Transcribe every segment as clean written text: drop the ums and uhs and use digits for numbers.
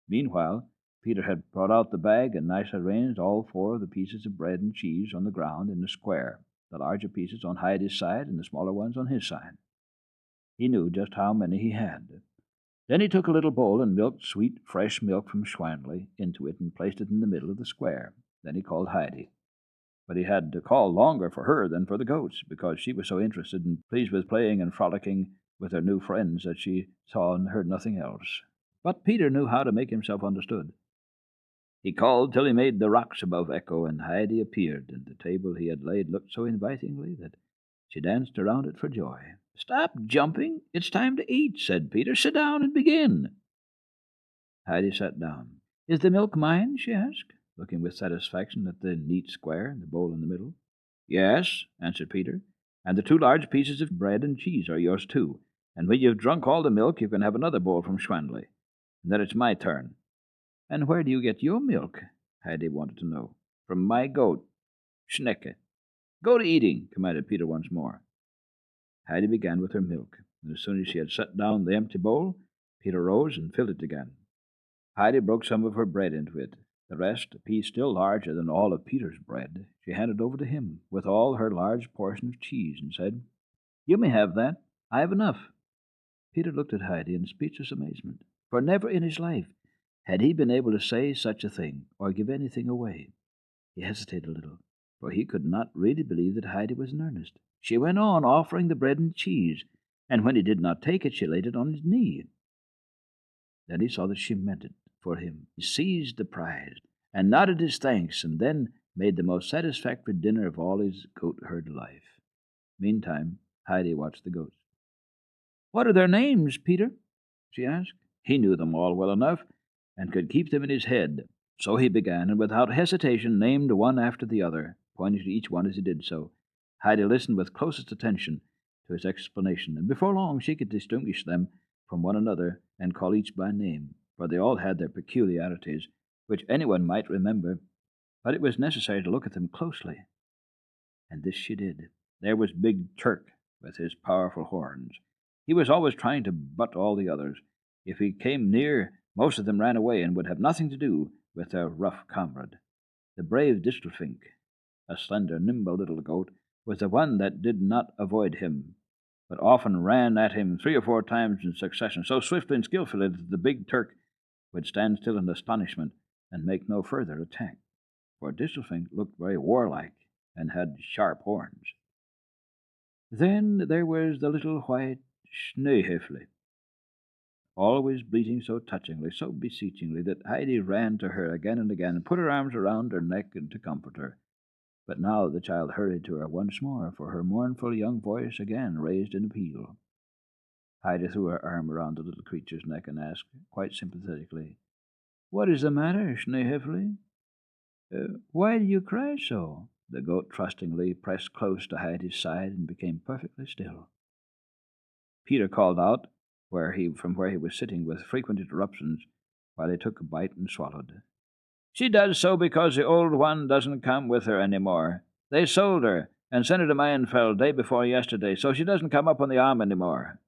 Meanwhile, Peter had brought out the bag and nicely arranged all four of the pieces of bread and cheese on the ground in a square, the larger pieces on Heidi's side and the smaller ones on his side. He knew just how many he had. Then he took a little bowl and milked sweet, fresh milk from Schwanley into it and placed it in the middle of the square. Then he called Heidi. But he had to call longer for her than for the goats, because she was so interested and pleased with playing and frolicking with her new friends that she saw and heard nothing else. But Peter knew how to make himself understood. He called till he made the rocks above echo, and Heidi appeared, and the table he had laid looked so invitingly that she danced around it for joy. "Stop jumping. It's time to eat," said Peter. "Sit down and begin." Heidi sat down. "Is the milk mine?" she asked, looking with satisfaction at the neat square and the bowl in the middle. "Yes," answered Peter, "and the two large pieces of bread and cheese are yours too. And when you've drunk all the milk, you can have another bowl from Schwanley. And then it's my turn." "And where do you get your milk?" Heidi wanted to know. "From my goat, Schnecke." "Go to eating," commanded Peter once more. Heidi began with her milk, and as soon as she had set down the empty bowl, Peter rose and filled it again. Heidi broke some of her bread into it. The rest, a piece still larger than all of Peter's bread, she handed over to him, with all her large portion of cheese, and said, "You may have that. I have enough." Peter looked at Heidi in speechless amazement, for never in his life had he been able to say such a thing, or give anything away. He hesitated a little, for he could not really believe that Heidi was in earnest. She went on offering the bread and cheese, and when he did not take it, she laid it on his knee. Then he saw that she meant it for him. He seized the prize, and nodded his thanks, and then made the most satisfactory dinner of all his goat-herd life. Meantime, Heidi watched the goats. "What are their names, Peter?" she asked. He knew them all well enough, and could keep them in his head. So he began, and without hesitation named one after the other, pointing to each one as he did so. Heidi listened with closest attention to his explanation, and before long she could distinguish them from one another and call each by name, for they all had their peculiarities, which anyone might remember, but it was necessary to look at them closely. And this she did. There was Big Turk, with his powerful horns. He was always trying to butt all the others. If he came near, most of them ran away and would have nothing to do with their rough comrade. The brave Distelfink, a slender, nimble little goat, was the one that did not avoid him, but often ran at him 3 or 4 times in succession, so swiftly and skillfully that the Big Turk would stand still in astonishment and make no further attack, for Distelfink looked very warlike and had sharp horns. Then there was the little white Schneehöfli, always bleating so touchingly, so beseechingly, that Heidi ran to her again and again and put her arms around her neck and to comfort her. But now the child hurried to her once more, for her mournful young voice again raised an appeal. Heidi threw her arm around the little creature's neck and asked, quite sympathetically, "What is the matter, Schneehöfli? Why do you cry so?" The goat trustingly pressed close to Heidi's side and became perfectly still. Peter called out from where he was sitting with frequent interruptions while he took a bite and swallowed. "She does so because the old one doesn't come with her any more. They sold her and sent her to Mainfeld day before yesterday, so she doesn't come up on the arm any more."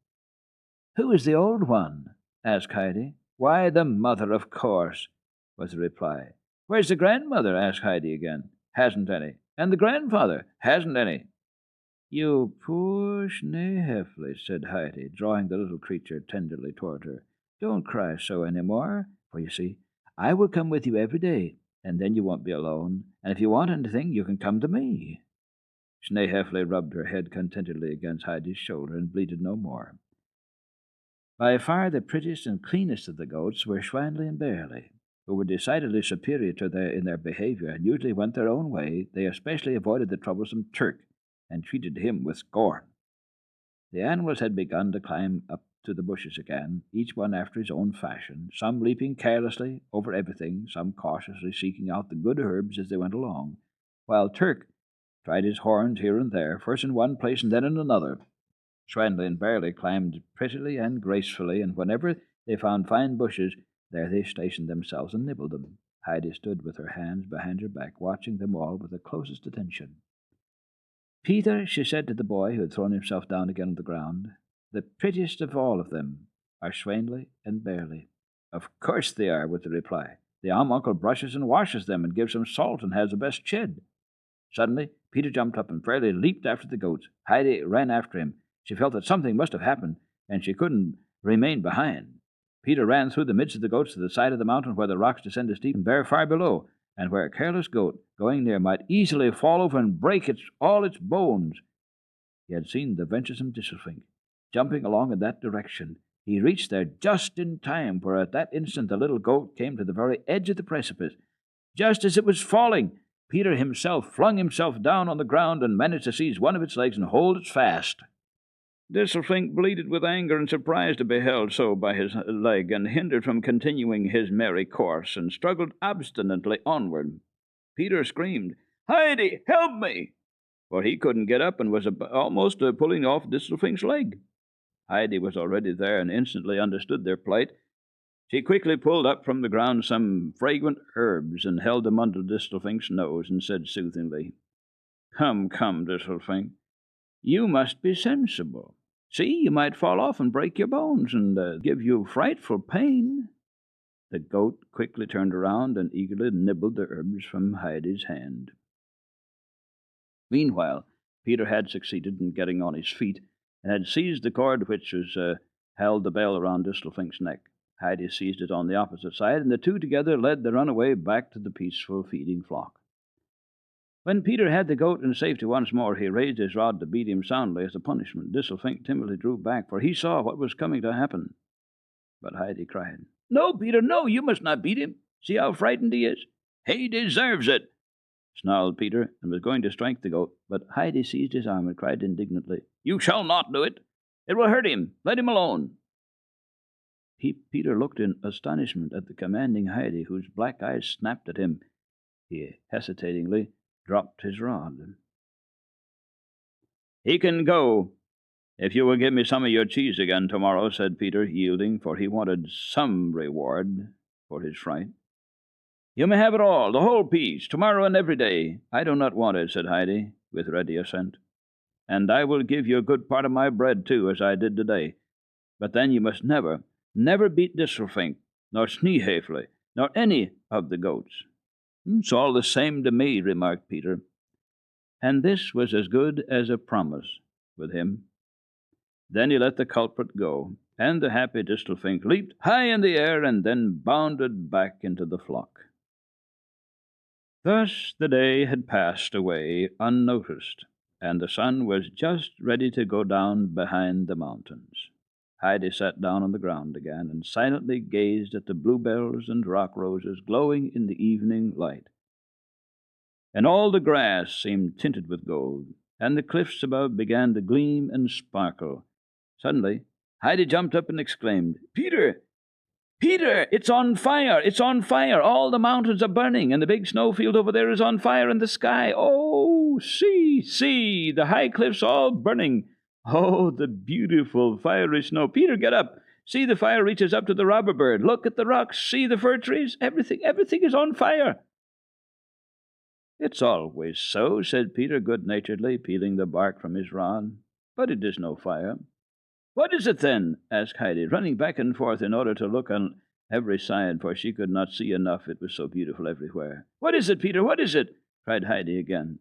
"Who is the old one?" asked Heidi. "Why, the mother, of course," was the reply. "Where's the grandmother?" asked Heidi again. "Hasn't any. And the grandfather? Hasn't any." "You poor Schneehöfli," said Heidi, drawing the little creature tenderly toward her. "Don't cry so any more, for you see, I will come with you every day, and then you won't be alone, and if you want anything, you can come to me." Schneehöfli rubbed her head contentedly against Heidi's shoulder and bleated no more. By far the prettiest and cleanest of the goats were Schwanley and Bearley, who were decidedly superior in their behavior, and usually went their own way. They especially avoided the troublesome Turk, and treated him with scorn. The animals had begun to climb up to the bushes again, each one after his own fashion, some leaping carelessly over everything, some cautiously seeking out the good herbs as they went along, while Turk tried his horns here and there, first in one place and then in another. Schwanley and Bearley climbed prettily and gracefully, and whenever they found fine bushes, there they stationed themselves and nibbled them. Heidi stood with her hands behind her back, watching them all with the closest attention. "Peter," she said to the boy who had thrown himself down again on the ground, "the prettiest of all of them are Schwanley and Bearley. Of course they are, was the reply. The uncle brushes and washes them and gives them salt and has the best shed. Suddenly, Peter jumped up and fairly leaped after the goats. Heidi ran after him. She felt that something must have happened, and she couldn't remain behind. Peter ran through the midst of the goats to the side of the mountain where the rocks descended steep and bare far below, and where a careless goat going near might easily fall over and break all its bones. He had seen the venturesome Disselfink jumping along in that direction. He reached there just in time, for at that instant the little goat came to the very edge of the precipice. Just as it was falling, Peter himself flung himself down on the ground and managed to seize one of its legs and hold it fast. Disselfink bleated with anger and surprise to be held so by his leg and hindered from continuing his merry course, and struggled obstinately onward. Peter screamed, "Heidi, help me!" for he couldn't get up and was almost pulling off Disselfink's leg. Heidi was already there and instantly understood their plight. She quickly pulled up from the ground some fragrant herbs and held them under Disselfink's nose and said soothingly, "Come, come, Disselfink, you must be sensible. See, you might fall off and break your bones and give you frightful pain." The goat quickly turned around and eagerly nibbled the herbs from Heidi's hand. Meanwhile, Peter had succeeded in getting on his feet and had seized the cord which held the bell around Disselfink's neck. Heidi seized it on the opposite side, and the two together led the runaway back to the peaceful feeding flock. When Peter had the goat in safety once more, he raised his rod to beat him soundly as a punishment. Disselfink timidly drew back, for he saw what was coming to happen. But Heidi cried, "No, Peter, no, you must not beat him. See how frightened he is." "He deserves it," snarled Peter, and was going to strike the goat, but Heidi seized his arm and cried indignantly, "You shall not do it. It will hurt him. Let him alone." Peter looked in astonishment at the commanding Heidi, whose black eyes snapped at him. He hesitatingly dropped his rod. "He can go, if you will give me some of your cheese again tomorrow," said Peter, yielding, for he wanted some reward for his fright. "You may have it all, the whole piece, tomorrow and every day." "I do not want it," said Heidi, with ready assent. "And I will give you a good part of my bread, too, as I did today. But then you must never beat Disselfink, nor Sneehafely, nor any of the goats." "It's all the same to me," remarked Peter. And this was as good as a promise with him. Then he let the culprit go, and the happy Disselfink leaped high in the air and then bounded back into the flock. Thus the day had passed away unnoticed, and the sun was just ready to go down behind the mountains. Heidi sat down on the ground again and silently gazed at the bluebells and rock roses glowing in the evening light. And all the grass seemed tinted with gold, and the cliffs above began to gleam and sparkle. Suddenly, Heidi jumped up and exclaimed, "Peter! Peter! It's on fire! It's on fire! All the mountains are burning, and the big snowfield over there is on fire in the sky! Oh, see, see! The high cliffs all burning! Oh, the beautiful fiery snow! Peter, get up! See, the fire reaches up to the robber bird! Look at the rocks! See the fir trees! Everything is on fire!" "It's always so," said Peter good-naturedly, peeling the bark from his rod. "But it is no fire." "What is it, then?" asked Heidi, running back and forth in order to look on every side, for she could not see enough, it was so beautiful everywhere. "What is it, Peter? What is it?" cried Heidi again.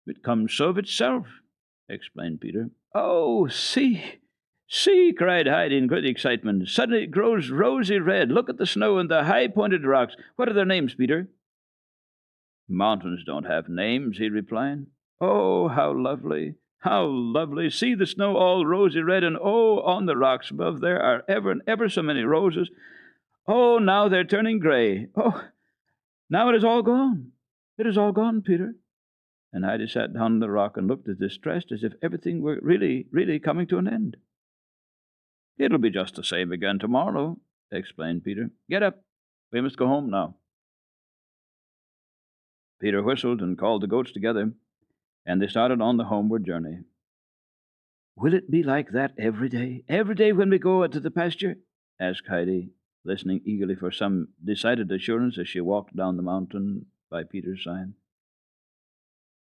"It comes so of itself," explained Peter. "Oh, see, see!" cried Heidi in great excitement. "Suddenly it grows rosy red. Look at the snow and the high-pointed rocks. What are their names, Peter?" "Mountains don't have names," he replied. "Oh, how lovely! How lovely! See the snow all rosy red, and oh, on the rocks above there are ever and ever so many roses. Oh, now they're turning gray. Oh, now it is all gone. It is all gone, Peter." And Heidi sat down on the rock and looked as distressed as if everything were really, really coming to an end. "It'll be just the same again tomorrow," explained Peter. "Get up. We must go home now." Peter whistled and called the goats together, and they started on the homeward journey. "Will it be like that every day when we go to the pasture?" asked Heidi, listening eagerly for some decided assurance as she walked down the mountain by Peter's side.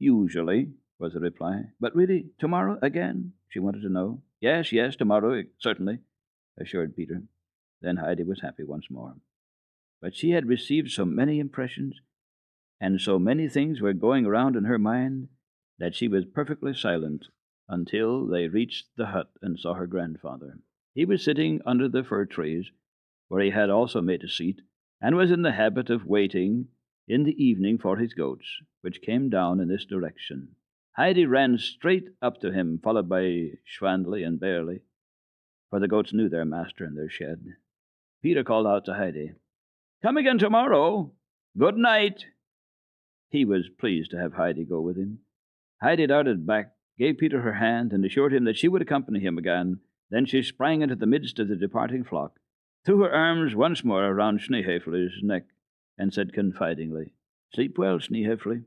"Usually," was the reply. "But really, tomorrow again?" she wanted to know. Yes, tomorrow, certainly," assured Peter. Then Heidi was happy once more. But she had received so many impressions, and so many things were going around in her mind, that she was perfectly silent until they reached the hut and saw her grandfather. He was sitting under the fir trees, where he had also made a seat, and was in the habit of waiting in the evening for his goats, which came down in this direction. Heidi ran straight up to him, followed by Schwandli and Barely, for the goats knew their master in their shed. Peter called out to Heidi, "Come again tomorrow. Good night." He was pleased to have Heidi go with him. Heidi darted back, gave Peter her hand, and assured him that she would accompany him again. Then she sprang into the midst of the departing flock, threw her arms once more around Schneehefli's neck, and said confidingly, "Sleep well, Schneehefli,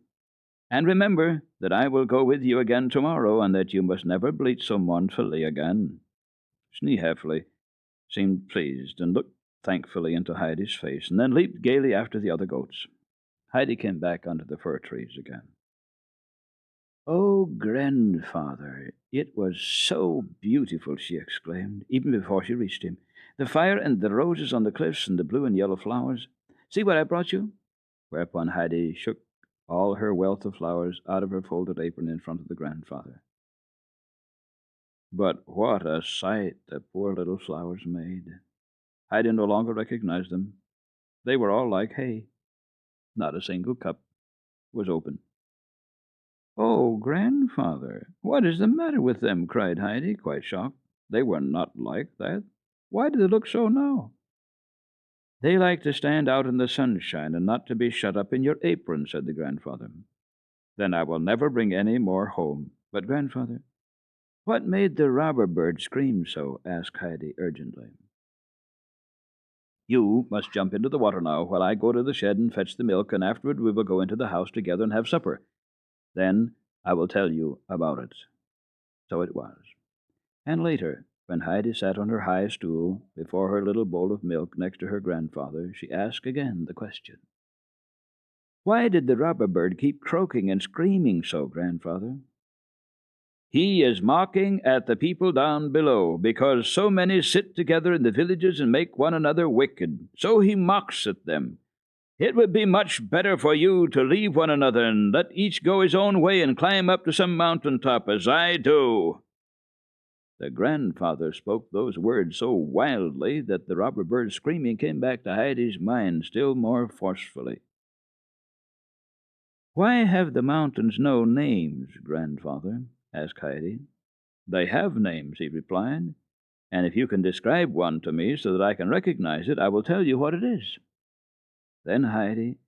and remember that I will go with you again tomorrow, and that you must never bleat so mournfully again." Schneehefli seemed pleased, and looked thankfully into Heidi's face, and then leaped gaily after the other goats. Heidi came back under the fir trees again. "Oh, grandfather, it was so beautiful," she exclaimed, even before she reached him. "The fire and the roses on the cliffs and the blue and yellow flowers. See what I brought you?" Whereupon Heidi shook all her wealth of flowers out of her folded apron in front of the grandfather. But what a sight the poor little flowers made! Heidi no longer recognized them. They were all like hay. Not a single cup was open. "Oh, grandfather, what is the matter with them?" cried Heidi, quite shocked. "They were not like that. Why do they look so now?" "They like to stand out in the sunshine and not to be shut up in your apron," said the grandfather. "Then I will never bring any more home." "But, grandfather, what made the robber bird scream so?" asked Heidi urgently. "You must jump into the water now, while I go to the shed and fetch the milk, and afterward we will go into the house together and have supper. Then I will tell you about it." So it was. And later, when Heidi sat on her high stool before her little bowl of milk next to her grandfather, she asked again the question, "Why did the robber bird keep croaking and screaming so, grandfather?" "He is mocking at the people down below, because so many sit together in the villages and make one another wicked. So he mocks at them. It would be much better for you to leave one another and let each go his own way and climb up to some mountain top, as I do." The grandfather spoke those words so wildly that the robber bird's screaming came back to Heidi's mind still more forcefully. "Why have the mountains no names, grandfather?" asked Heidi. "They have names," he replied, "and if you can describe one to me so that I can recognize it, I will tell you what it is." Then Heidi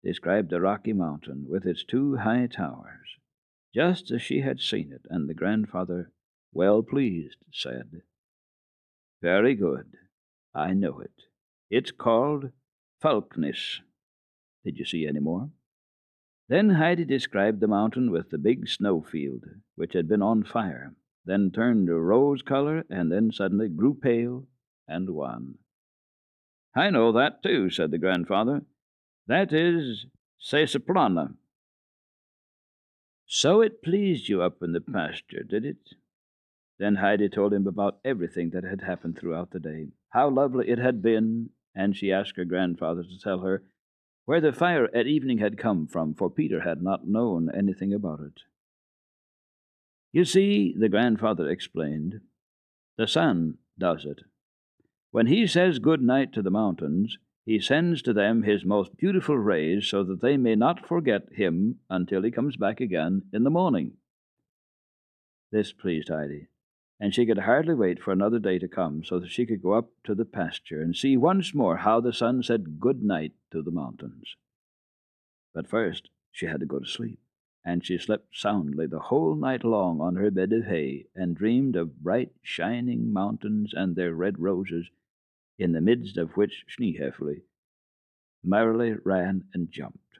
described the Rocky Mountain with its 2 high towers, just as she had seen it, and the grandfather, well pleased, said, "Very good. I know it. It's called Falknis. Did you see any more?" Then Heidi described the mountain with the big snowfield, which had been on fire, then turned rose color, and then suddenly grew pale and wan. "I know that, too," said the grandfather. "That is Sesaplana." "So it pleased you up in the pasture, did it?" Then Heidi told him about everything that had happened throughout the day, how lovely it had been, and she asked her grandfather to tell her where the fire at evening had come from, for Peter had not known anything about it. "You see," the grandfather explained, "the sun does it. When he says good night to the mountains, he sends to them his most beautiful rays so that they may not forget him until he comes back again in the morning." This pleased Heidi, and she could hardly wait for another day to come so that she could go up to the pasture and see once more how the sun said good night to the mountains. But first she had to go to sleep, and she slept soundly the whole night long on her bed of hay, and dreamed of bright shining mountains and their red roses, in the midst of which Schneehefli merrily ran and jumped.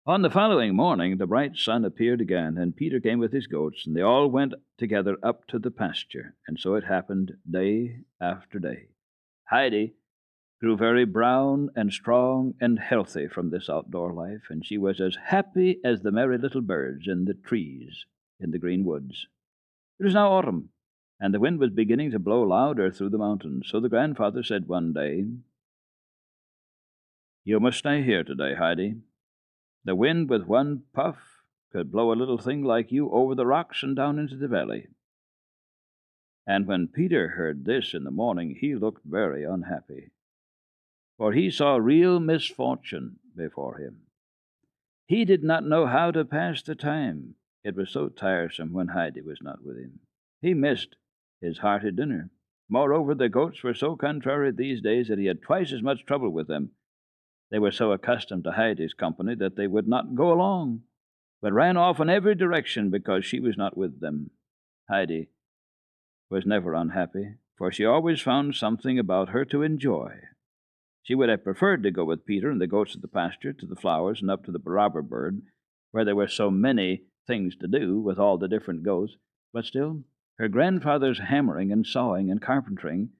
On the following morning the bright sun appeared again, and Peter came with his goats, and they all went together up to the pasture, and so it happened day after day. Heidi grew very brown and strong and healthy from this outdoor life, and she was as happy as the merry little birds in the trees in the green woods. It was now autumn, and the wind was beginning to blow louder through the mountains. So the grandfather said one day, "You must stay here today, Heidi. The wind with one puff could blow a little thing like you over the rocks and down into the valley." And when Peter heard this in the morning, he looked very unhappy, for he saw real misfortune before him. He did not know how to pass the time. It was so tiresome when Heidi was not with him. He missed his hearty dinner. Moreover, the goats were so contrary these days that he had twice as much trouble with them. They were so accustomed to Heidi's company that they would not go along, but ran off in every direction because she was not with them. Heidi was never unhappy, for she always found something about her to enjoy. She would have preferred to go with Peter and the goats at the pasture, to the flowers, and up to the robber bird, where there were so many things to do with all the different goats, but still, her grandfather's hammering and sawing and carpentering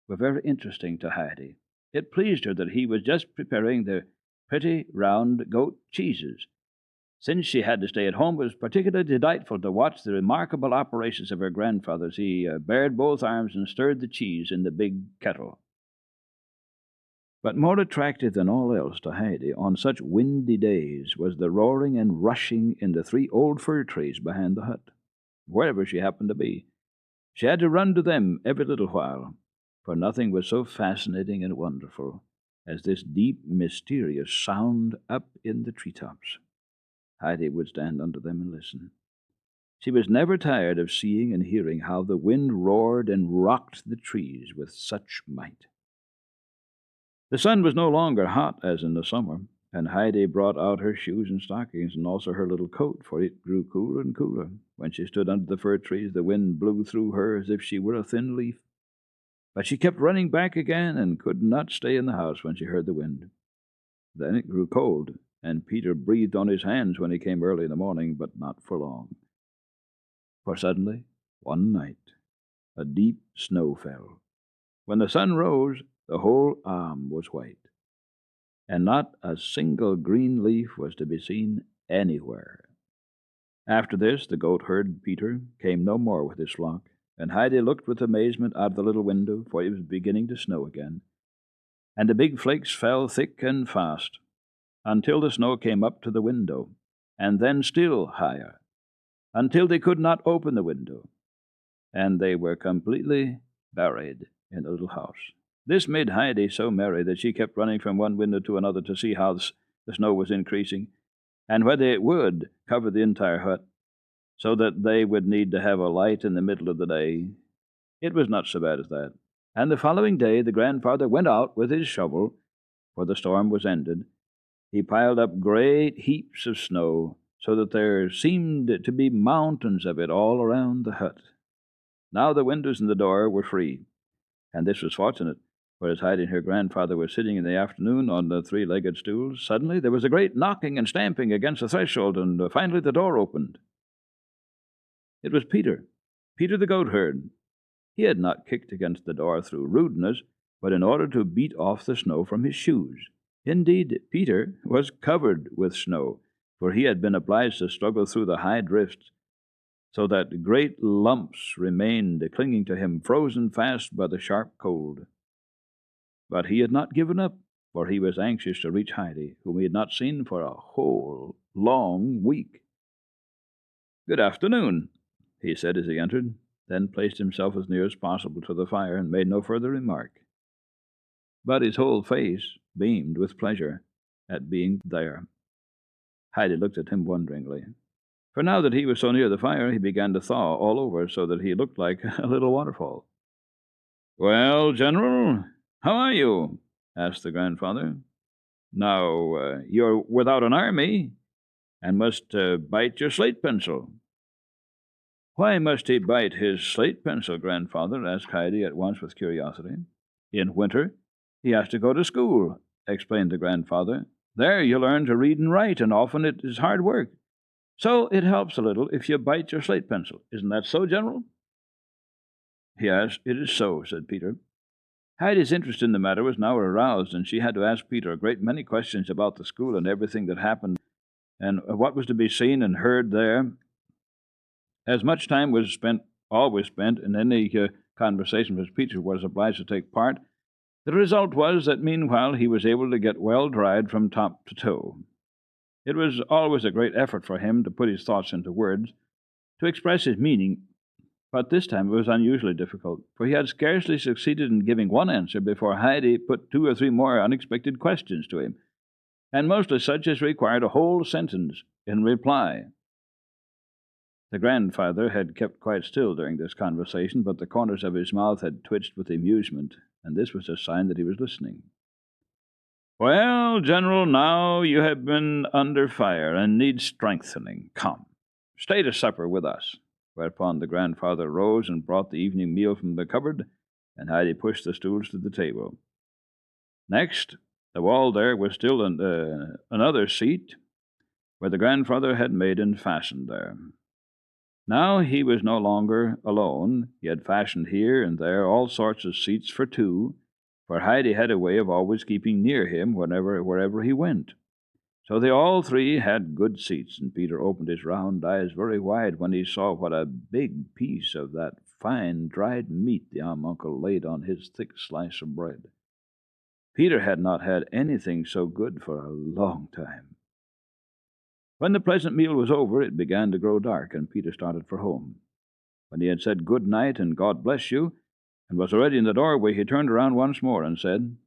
were very interesting to Heidi. It pleased her that he was just preparing the pretty round goat cheeses. Since she had to stay at home, it was particularly delightful to watch the remarkable operations of her grandfather as he bared both arms and stirred the cheese in the big kettle. But more attractive than all else to Heidi on such windy days was the roaring and rushing in the 3 old fir trees behind the hut. Wherever she happened to be, she had to run to them every little while, for nothing was so fascinating and wonderful as this deep, mysterious sound up in the treetops. Heidi would stand under them and listen. She was never tired of seeing and hearing how the wind roared and rocked the trees with such might. The sun was no longer hot as in the summer, and Heidi brought out her shoes and stockings and also her little coat, for it grew cooler and cooler. When she stood under the fir trees, the wind blew through her as if she were a thin leaf. But she kept running back again and could not stay in the house when she heard the wind. Then it grew cold, and Peter breathed on his hands when he came early in the morning, but not for long. For suddenly, one night, a deep snow fell. When the sun rose, the whole arm was white, and not a single green leaf was to be seen anywhere. After this, the goat-herd Peter came no more with his flock, and Heidi looked with amazement out of the little window, for it was beginning to snow again, and the big flakes fell thick and fast, until the snow came up to the window, and then still higher, until they could not open the window, and they were completely buried in the little house. This made Heidi so merry that she kept running from one window to another to see how the snow was increasing, and whether it would cover the entire hut, so that they would need to have a light in the middle of the day. It was not so bad as that. And the following day the grandfather went out with his shovel, for the storm was ended. He piled up great heaps of snow, so that there seemed to be mountains of it all around the hut. Now the windows and the door were free, and this was fortunate, for as Heidi and her grandfather were sitting in the afternoon on the 3-legged stools, suddenly there was a great knocking and stamping against the threshold, and finally the door opened. It was Peter the goat-herd. He had not kicked against the door through rudeness, but in order to beat off the snow from his shoes. Indeed, Peter was covered with snow, for he had been obliged to struggle through the high drifts, so that great lumps remained clinging to him, frozen fast by the sharp cold. But he had not given up, for he was anxious to reach Heidi, whom he had not seen for a whole long week. "Good afternoon," he said as he entered, then placed himself as near as possible to the fire and made no further remark. But his whole face beamed with pleasure at being there. Heidi looked at him wonderingly, for now that he was so near the fire, he began to thaw all over so that he looked like a little waterfall. "Well, General, how are you?" asked the grandfather. "Now, you're without an army, and must bite your slate pencil." "Why must he bite his slate pencil, grandfather?" asked Heidi at once with curiosity. "In winter, he has to go to school," explained the grandfather. "There you learn to read and write, and often it is hard work. So it helps a little if you bite your slate pencil. Isn't that so, General?" "Yes, it is so," said Peter. Heidi's interest in the matter was now aroused, and she had to ask Peter a great many questions about the school and everything that happened, and what was to be seen and heard there. As much time was spent always spent in any conversation which Peter was obliged to take part, the result was that meanwhile he was able to get well dried from top to toe. It was always a great effort for him to put his thoughts into words, to express his meaning, but this time it was unusually difficult, for he had scarcely succeeded in giving one answer before Heidi put 2 or 3 more unexpected questions to him, and mostly such as required a whole sentence in reply. The grandfather had kept quite still during this conversation, but the corners of his mouth had twitched with amusement, and this was a sign that he was listening. "Well, General, now you have been under fire and need strengthening. Come, stay to supper with us." Whereupon the grandfather rose and brought the evening meal from the cupboard, and Heidi pushed the stools to the table. Next, the wall there was still another seat, where the grandfather had made and fastened there. Now he was no longer alone. He had fashioned here and there all sorts of seats for 2, for Heidi had a way of always keeping near him wherever he went. So they all 3 had good seats, and Peter opened his round eyes very wide when he saw what a big piece of that fine dried meat the uncle laid on his thick slice of bread. Peter had not had anything so good for a long time. When the pleasant meal was over, it began to grow dark, and Peter started for home. When he had said good night and God bless you, and was already in the doorway, he turned around once more and said,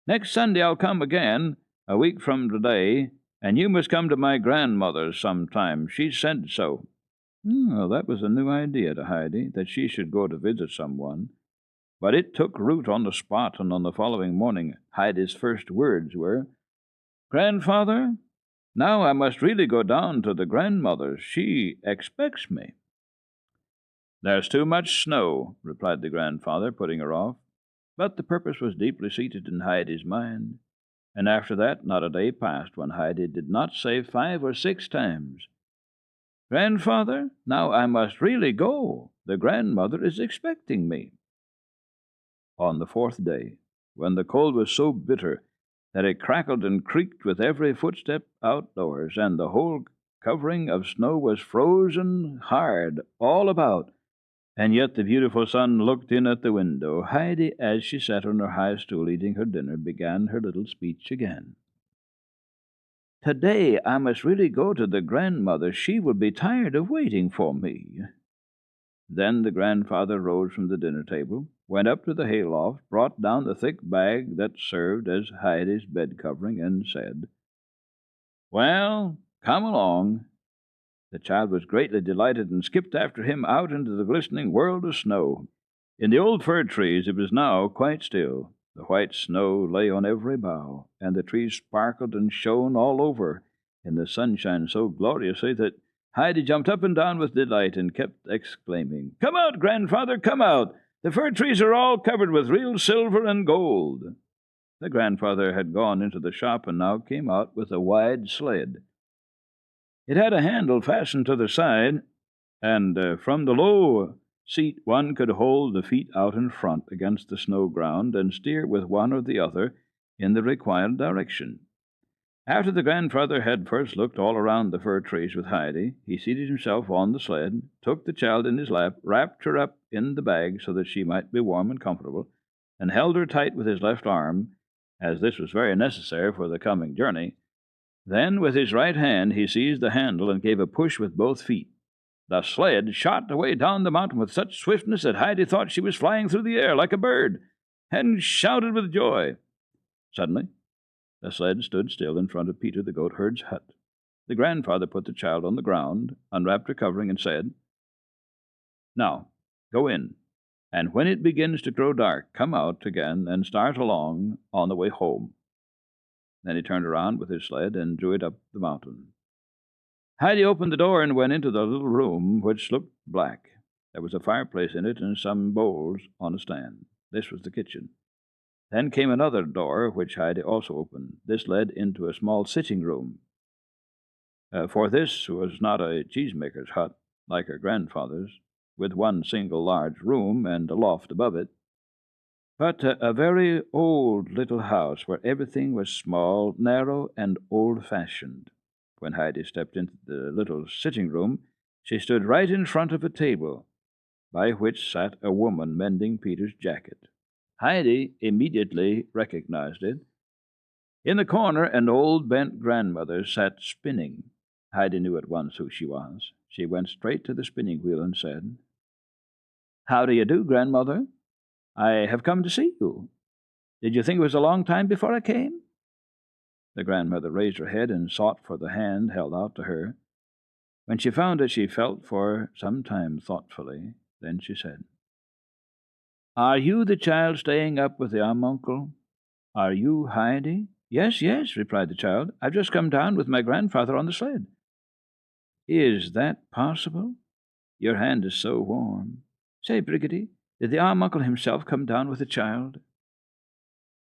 "Next Sunday I'll come again, a week from today, and you must come to my grandmother's sometime. She said so." Well, that was a new idea to Heidi, that she should go to visit someone. But it took root on the spot, and on the following morning Heidi's first words were, "Grandfather, now I must really go down to the grandmother's. She expects me." "There's too much snow," replied the grandfather, putting her off. But the purpose was deeply seated in Heidi's mind, and after that not a day passed when Heidi did not say 5 or 6 times, "Grandfather, now I must really go. The grandmother is expecting me." On the 4th day, when the cold was so bitter that it crackled and creaked with every footstep outdoors, and the whole covering of snow was frozen hard all about, and yet the beautiful sun looked in at the window, Heidi, as she sat on her high stool eating her dinner, began her little speech again. "Today I must really go to the grandmother. She will be tired of waiting for me." Then the grandfather rose from the dinner table, went up to the hayloft, brought down the thick bag that served as Heidi's bed covering, and said, "Well, come along." The child was greatly delighted and skipped after him out into the glistening world of snow. In the old fir trees it was now quite still. The white snow lay on every bough, and the trees sparkled and shone all over in the sunshine so gloriously that Heidi jumped up and down with delight and kept exclaiming, "Come out, grandfather, come out! The fir trees are all covered with real silver and gold." The grandfather had gone into the shop and now came out with a wide sled. It had a handle fastened to the side, and from the low seat one could hold the feet out in front against the snow ground and steer with one or the other in the required direction. After the grandfather had first looked all around the fir trees with Heidi, he seated himself on the sled, took the child in his lap, wrapped her up in the bag so that she might be warm and comfortable, and held her tight with his left arm, as this was very necessary for the coming journey. Then, with his right hand, he seized the handle and gave a push with both feet. The sled shot away down the mountain with such swiftness that Heidi thought she was flying through the air like a bird, and shouted with joy. Suddenly, the sled stood still in front of Peter the goatherd's hut. The grandfather put the child on the ground, unwrapped her covering, and said, "Now, go in, and when it begins to grow dark, come out again and start along on the way home." Then he turned around with his sled and drew it up the mountain. Heidi opened the door and went into the little room, which looked black. There was a fireplace in it and some bowls on a stand. This was the kitchen. Then came another door, which Heidi also opened. This led into a small sitting room. For this was not a cheesemaker's hut, like her grandfather's, with one single large room and a loft above it, but a very old little house where everything was small, narrow, and old-fashioned. When Heidi stepped into the little sitting room, she stood right in front of a table. by which sat a woman mending Peter's jacket. Heidi immediately recognized it. In the corner, an old bent grandmother sat spinning. Heidi knew at once who she was. She went straight to the spinning wheel and said, "How do you do, grandmother? I have come to see you. Did you think it was a long time before I came?" The grandmother raised her head and sought for the hand held out to her. When she found it, she felt for some time thoughtfully. Then she said, "Are you the child staying up with the uncle? Are you Heidi?" "Yes, yes," replied the child. "I've just come down with my grandfather on the sled." "Is that possible? Your hand is so warm. Say, Briggity, did the uncle himself come down with the child?"